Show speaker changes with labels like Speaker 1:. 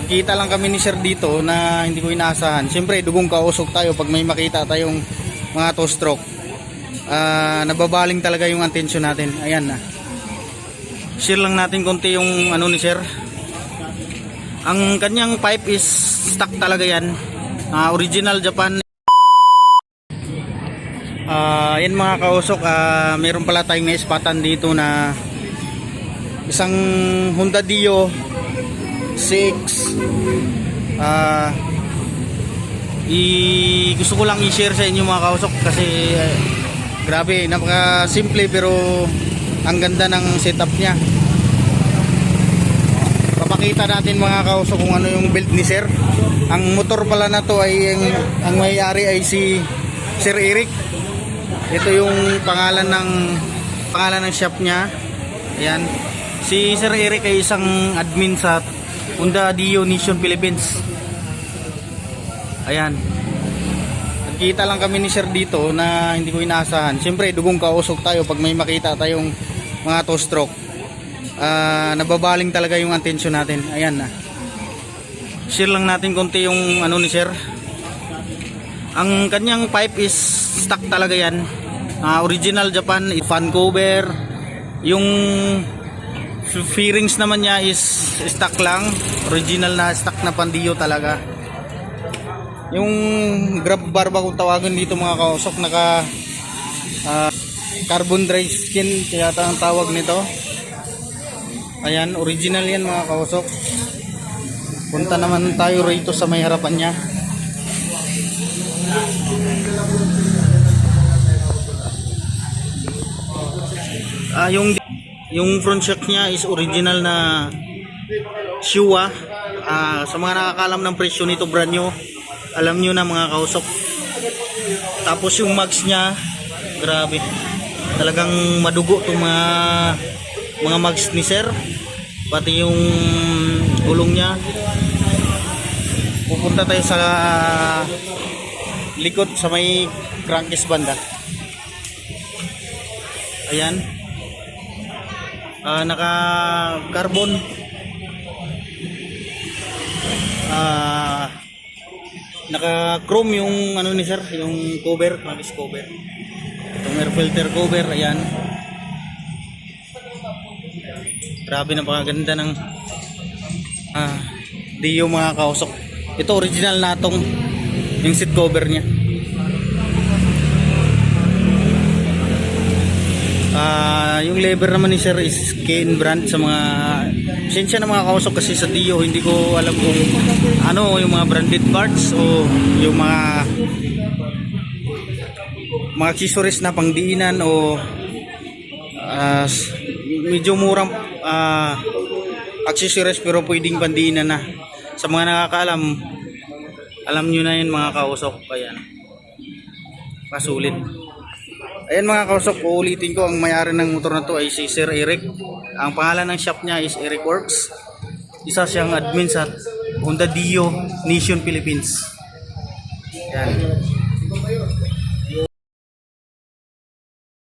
Speaker 1: Nagkita lang kami ni sir dito na hindi ko inaasahan. Siyempre dugong kausok tayo pag may makita tayong mga two stroke. Nababaling talaga yung atensyon natin. Ayan na. Share lang natin konti yung ano ni sir. Ang kanyang pipe is stock talaga yan. Original Japan. Yan mga kausok, meron pala tayong naispatan dito na isang Honda Dio 6. Gusto ko lang i-share sa inyo mga kausok kasi grabe, napaka simple pero ang ganda ng setup niya. Papakita natin mga kausok kung ano yung build ni sir. Ang motor pala na to ay ang may-ari ay si Sir Eric. Ito yung pangalan ng shop niya. Ayan. Si Sir Eric ay isang admin sa Honda Dio Nation Philippines. Ayan. Nagkita lang kami ni sir dito na hindi ko inaasahan. Siyempre dugong kausok tayo pag may makita tayong mga two stroke. Nababaling talaga yung atensyon natin. Ayan na. Share lang natin konti yung ano ni sir. Ang kanyang pipe is stock talaga yan. Original Japan, fan cover. Yung fairings naman niya is stock lang. Original na stock na Pandio talaga. Yung grab bar ba kung tawagan dito mga kausok, naka carbon dry skin kaya ang tawag nito. Ayan, original yan mga kausok. Punta naman tayo rito sa may harapan niya. Yung front shock niya is original na Showa. Sa mga nakakalam ng presyo nito, brand new, alam nyo na mga kausok. Tapos yung mags niya, grabe, talagang madugo itong mga mags ni sir. Pati yung gulong niya. Pupunta tayo sa likod sa may crankcase banda. Ayan. Naka carbon, naka chrome yung ano ni sir, yung cover, crankcase cover, itong air filter cover. Ayan, grabe, napakaganda ng Dio mga kausok. Ito original na tong yung seat cover niya. Yung lever naman ni sir is Kane brand. Sa mga sensya na mga kausok kasi sa Dio hindi ko alam kung ano yung mga branded parts o yung mga accessories na pangdiinan o medyo murang accessories pero pwedeng pandiinan na. Sa mga nakakaalam, alam nyo na yun mga kausok. Ayan, pasulit. Ayan mga kausok, uulitin ko, ang may-ari ng motor na to ay si Sir Eric. Ang pangalan ng shop niya is Eric Works. Isa siyang admin sa Honda Dio Nation Philippines. Ayan.